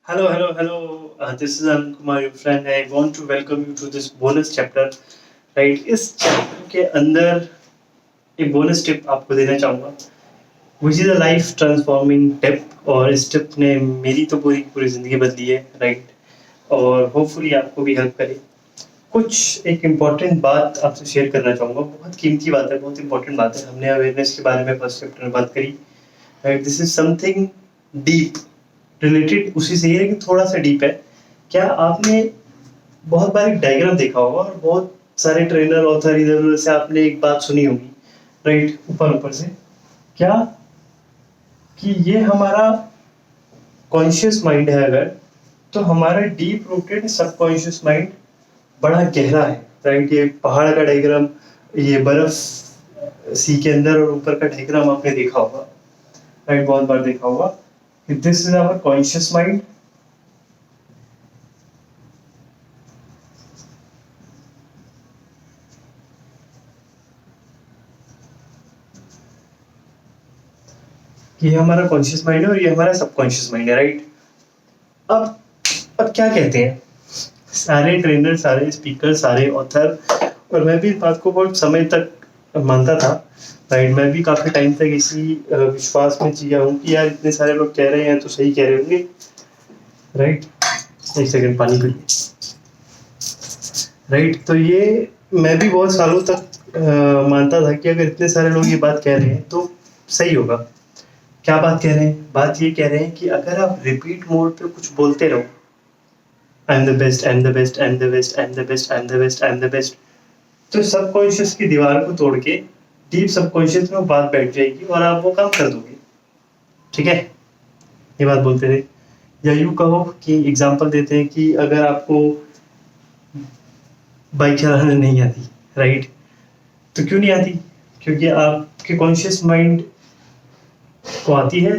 Hello, hello, hello. This is Anand Kumar, your friend. I want to welcome you to this bonus chapter. Right, इस chapter के अंदर एक bonus tip आपको देना चाहूँगा which is a life transforming tip और इस tip ने मेरी तो पूरी पूरी ज़िंदगी बदली है राइट और होपफुली आपको भी हेल्प करे कुछ एक इम्पॉर्टेंट बात आपसे शेयर करना चाहूँगा बहुत कीमती बात है बहुत इंपॉर्टेंट बात है हमने अवेयरनेस के बारे में फर्स्ट चैप्टर में बात करी right this is something deep related उसी से ही लेकिन थोड़ा सा डीप है क्या आपने बहुत बार एक डायग्राम देखा होगा और बहुत सारे ट्रेनर ऑथर इधर उधर से आपने एक बात सुनी होगी राइट ऊपर ऊपर से क्या कि ये हमारा कॉन्शियस माइंड है अगर तो हमारा डीप रूटेड सबकॉन्शियस माइंड बड़ा गहरा है राइट ये पहाड़ का डायग्राम ये बर्फ सी के अंदर और ऊपर का डायग्राम आपने देखा होगा राइट बहुत बार देखा होगा this is our conscious mind ये हमारा कॉन्शियस माइंड है और ये हमारा सबकॉन्शियस माइंड है राइट अब अब क्या कहते हैं सारे ट्रेनर सारे स्पीकर सारे ऑथर और मैं भी इस बात को बहुत समय तक मानता था राइट मैं भी काफी टाइम तक इसी विश्वास में जिया हूँ कि यार इतने सारे लोग कह रहे हैं तो सही कह रहे होंगे राइट एक सेकंड पानी पी राइट तो ये मैं भी बहुत सालों तक मानता था कि अगर इतने सारे लोग ये बात कह रहे हैं तो सही होगा क्या बात कह रहे हैं बात ये कह रहे हैं कि अगर आप रिपीट मोड पे कुछ बोलते रहो I am the best I am the best I am the best I am the best I am the best I am the best तो सबकॉन्शियस की दीवार को तोड़ के डीप सबकॉन्शियस में वो बात बैठ जाएगी और आप वो काम कर दोगे ठीक है ये बात बोलते थे या यूं कहो कि एग्जांपल देते हैं कि अगर आपको बाइक चलाना नहीं आती राइट तो क्यों नहीं आती क्योंकि आपके कॉन्शियस माइंड को आती है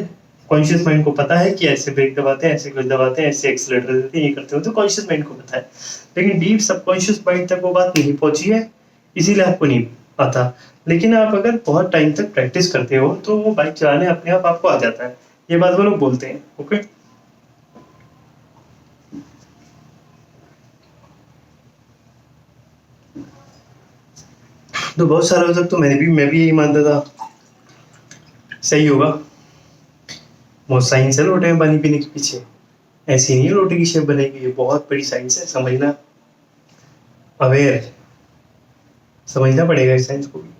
कॉन्शियस माइंड को पता है कि ऐसे ब्रेक दबाते हैं ऐसे क्लच दबाते हैं ऐसे एक्सीलरेटर देते हैं ये करते हो तो कॉन्शियस माइंड को पता है लेकिन डीप सबकॉन्शियस माइंड तक वो बात नहीं पहुंची है इसीलिए आपको नहीं आता लेकिन आप अगर बहुत टाइम तक प्रैक्टिस करते हो तो वो बाइक चलाने अपने आप आपको आ जाता है ये बात वो लोग बोलते हैं ओके तो बहुत सालों तक तो मैं भी यही मानता था सही होगा बहुत साइंस है लोटे में पानी पीने के पीछे ऐसी नहीं लोटे की शेप बनेगी ये बहुत बड़ी साइंस है समझना अवेयर है समझना पड़ेगा इस साइंस को भी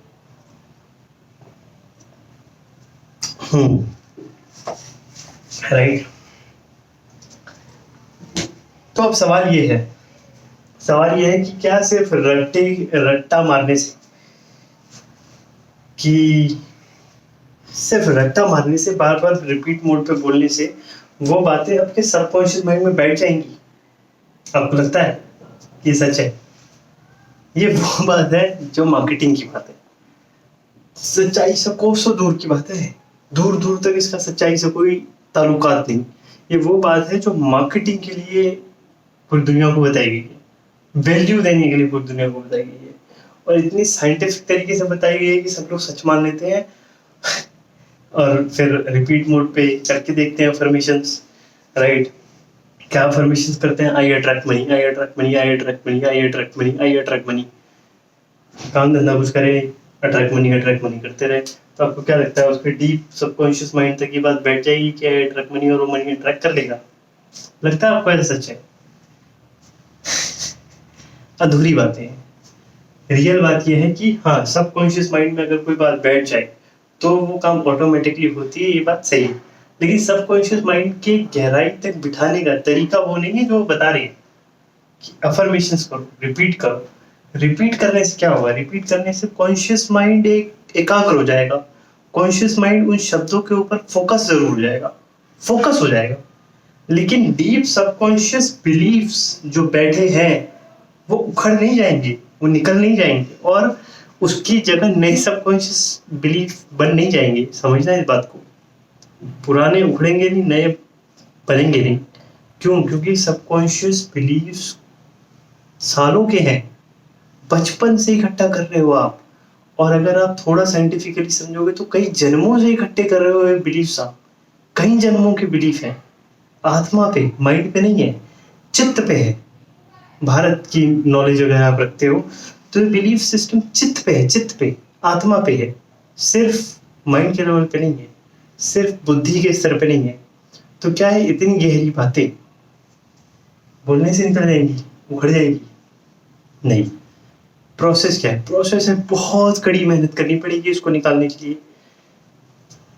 राइट तो अब सवाल ये है कि क्या सिर्फ रट्टा मारने से कि सिर्फ रट्टा मारने से बार बार रिपीट मोड पे बोलने से वो बातें आपके सबकॉन्शियस माइंड में बैठ जाएंगी आपको लगता है कि सच है ये वो बात है जो मार्केटिंग की बात है सच्चाई से कोसों दूर की बात है दूर दूर तक इसका सच्चाई से कोई ताल्लुकात नहीं ये वो बात है जो मार्केटिंग के लिए पूरी दुनिया को बताई गई है वैल्यू देने के लिए पूरी दुनिया को बताई गई है और इतनी साइंटिफिक तरीके से बताई गई है कि सब लोग सच मान लेते हैं और फिर रिपीट मोड पे करके देखते हैं अफर्मेशंस राइट क्या अफर्मेशंस करते हैं I attract money I attract money I attract money I attract money I attract money काम धंधा कुछ करे अट्रैक्ट मनी करते रहे तो आपको क्या लगता है उसके डीप सबकॉन्शियस माइंड तक ये बात बैठ जाएगी कि अट्रैक्ट मनी और वो मनी अट्रैक्ट कर लेगा लगता है आपको ऐसा सच है अधूरी बातें हैं रियल बात यह है कि हाँ सबकॉन्शियस माइंड में अगर कोई बात बैठ जाए तो वो काम ऑटोमेटिकली होती है ये बात सही है लेकिन सबकॉन्शियस माइंड के गहराई तक बिठाने का तरीका वो नहीं है जो बता रहे हैं कि अफर्मेशंस करो रिपीट करने से क्या होगा रिपीट करने से कॉन्शियस माइंड एकाग्र हो जाएगा कॉन्शियस माइंड उन शब्दों के ऊपर फोकस हो जाएगा लेकिन डीप सबकॉन्शियस बिलीफ्स जो बैठे हैं वो उखड़ नहीं जाएंगे वो निकल नहीं जाएंगे और उसकी जगह नए सबकॉन्शियस बिलीफ बन नहीं जाएंगे समझना इस बात को पुराने उखड़ेंगे नहीं नए बनेंगे नहीं क्यों क्योंकि सबकॉन्शियस बिलीफ्स सालों के हैं बचपन से इकट्ठा कर रहे हो आप और अगर आप थोड़ा साइंटिफिकली समझोगे तो कई जन्मों से इकट्ठे कर रहे हो बिलीफ आप कई जन्मों के बिलीफ हैं आत्मा पे, माइंड पे नहीं है, चित्त पे है। भारत की नॉलेज अगर आप रखते हो तो बिलीफ सिस्टम चित्त पे है, चित्त पे, आत्मा पे है, सिर्फ माइंड के लेवल पे नहीं है, सिर्फ बुद्धि के स्तर पे नहीं है। तो क्या है, इतनी गहरी बातें बोलने से निकल जाएंगी, उखड़ जाएंगी? नहीं। प्रोसेस क्या है? प्रोसेस है बहुत कड़ी मेहनत करनी पड़ेगी इसको निकालने के लिए।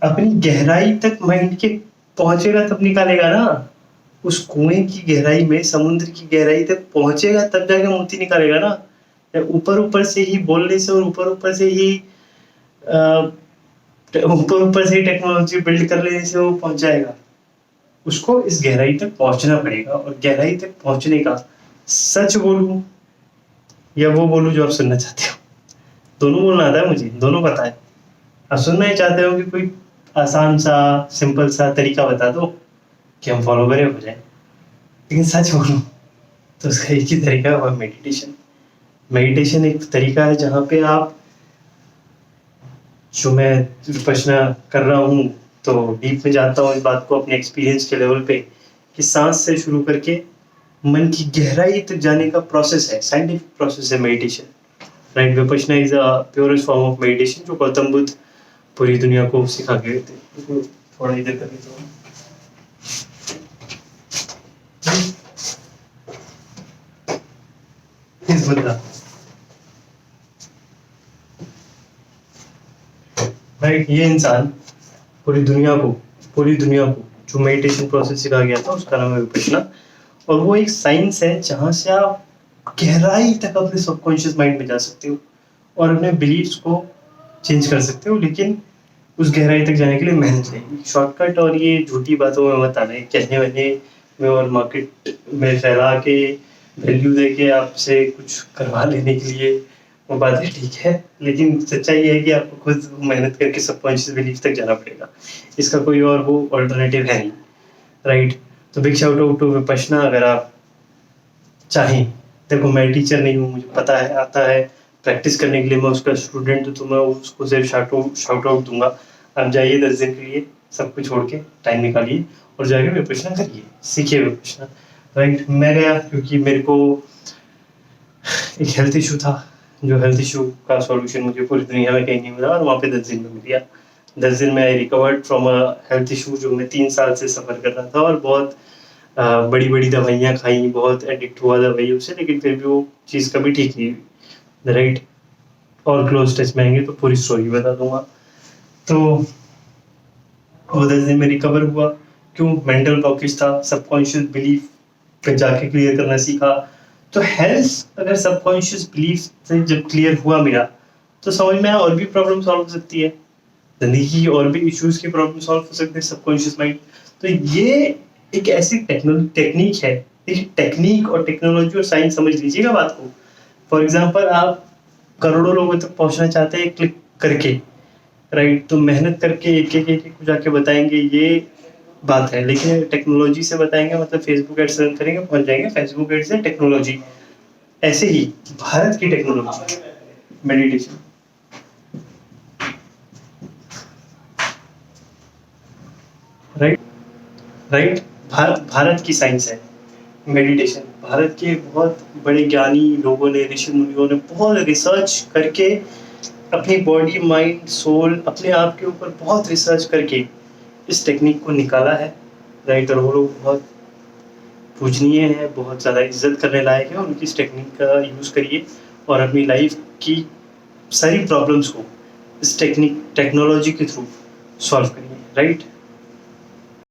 अपनी गहराई तक माइंड के पहुंचेगा तब निकालेगा ना। उस कुएं की गहराई में, समुद्र की गहराई तक पहुंचेगा तब जाके मोती निकालेगा ना। ऊपर ऊपर से ही बोलने से और ऊपर ऊपर से ही टेक्नोलॉजी बिल्ड कर लेने से वो पहुंच जाएगा। उसको इस गहराई तक पहुंचना पड़ेगा, और गहराई तक पहुंचने का सच बोलूं या वो बोलूं जो आप सुनना चाहते हो, दोनों बोलना आता है मुझे, दोनों पता है। आप सुनना ही चाहते हो कि कोई आसान सा सिंपल सा तरीका बता दो कि हम फॉलो करें, हो जाए। लेकिन सच बोलूं तो उसका एक ही तरीका है, मेडिटेशन। मेडिटेशन एक तरीका है जहाँ पे आप, जो मैं विपश्यना कर रहा हूँ तो डीप में जाता हूँ इस बात को अपने एक्सपीरियंस के लेवल पे, कि सांस से शुरू करके मन की गहराई तक जाने का प्रोसेस है, साइंटिफिक प्रोसेस है meditation, right. Vipassana is a purest form of meditation जो गौतम बुद्ध पूरी दुनिया को सिखा गए थे। तो थोड़ा इधर कर लेता हूँ। इस बंदा, राइट, ये इंसान पूरी दुनिया को जो मेडिटेशन प्रोसेस सिखा गया था उसका नाम है विपश्यना। और वो एक साइंस है जहाँ से आप गहराई तक अपने सबकॉन्शियस माइंड में जा सकते हो और अपने बिलीव्स को चेंज कर सकते हो। लेकिन उस गहराई तक जाने के लिए मेहनत लगेगी। शॉर्टकट और ये झूठी बातों में मत आना, कहने वहने में और मार्केट में फैला के वैल्यू दे के आपसे कुछ करवा लेने के लिए वो बातें ठीक है, लेकिन सच्चाई है कि आपको खुद मेहनत करके सबकॉन्शियस बिलीफ तक जाना पड़ेगा। इसका कोई और वो ऑल्टरनेटिव है नहीं, राइट। तो big shout out to Vipassana. अगर आप चाहें, देखो मैं टीचर नहीं हूँ, मुझे पता है, आता है, प्रैक्टिस करने के लिए मैं उसका स्टूडेंट हूँ, तो मैं उसको सिर्फ शाउट आउट दूंगा। आप जाइए 10 दिन के लिए, सब कुछ छोड़ के टाइम निकालिए और जाके विपश्यना करिए, सीखिए विपश्यना, राइट। मैं गया क्योंकि मेरे को एक हेल्थ इशू था, जो हेल्थ इशू का सॉल्यूशन मुझे पूरी दुनिया में कहीं नहीं मिला, और वहाँ पे 10 दिन में मिल गया। 10 दिन में I recovered from a health issue जो मैं 3 साल से सफ़र कर रहा था, और बहुत बड़ी बड़ी दवाइयाँ खाई, बहुत एडिक्ट हुआ दवाइयों से, लेकिन फिर भी वो चीज़ कभी ठीक नहीं हुई, राइट। और क्लोज टच में आएंगे तो पूरी स्टोरी बता दूंगा। तो वो 10 दिन में रिकवर हुआ। क्यों? मेंटल ब्लॉकेज था, सबकॉन्शियस बिलीफ पे जाके क्लियर करना सीखा। तो हेल्थ अगर सबकॉन्शियस बिलीफ से जब क्लियर हुआ मेरा, तो समझ में आया और भी प्रॉब्लम सॉल्व हो सकती है, जिंदगी की और भी इश्यूज की प्रॉब्लम सॉल्व हो सकते हैं सबकॉन्शियस माइंड। तो ये एक ऐसी टेक्निक है, एक टेक्निक और टेक्नोलॉजी और साइंस, समझ लीजिएगा बात को। फॉर एग्जाम्पल, आप करोड़ों लोगों तक पहुंचना चाहते हैं क्लिक करके, राइट, तो मेहनत करके एक को जाके बताएंगे, ये बात है। लेकिन टेक्नोलॉजी से बताएंगे मतलब फेसबुक एड्स रन करेंगे, पहुंच जाएंगे। फेसबुक एड्स है टेक्नोलॉजी। ऐसे ही भारत की technology meditation, right, right. Bharat की साइंस है मेडिटेशन। भारत के बहुत बड़े ज्ञानी लोगों ने, ऋषि मुनियों ने बहुत रिसर्च करके अपनी बॉडी, माइंड, सोल, अपने आप के ऊपर बहुत रिसर्च करके इस टेक्निक को निकाला है, राइट। और वो लोग बहुत पूजनीय है, बहुत ज़्यादा इज्जत करने लायक है। उनकी इस टेक्निक का यूज़ करिए और अपनी लाइफ की सारी प्रॉब्लम्स को इस टेक्नोलॉजी के थ्रू सॉल्व करिए, राइट।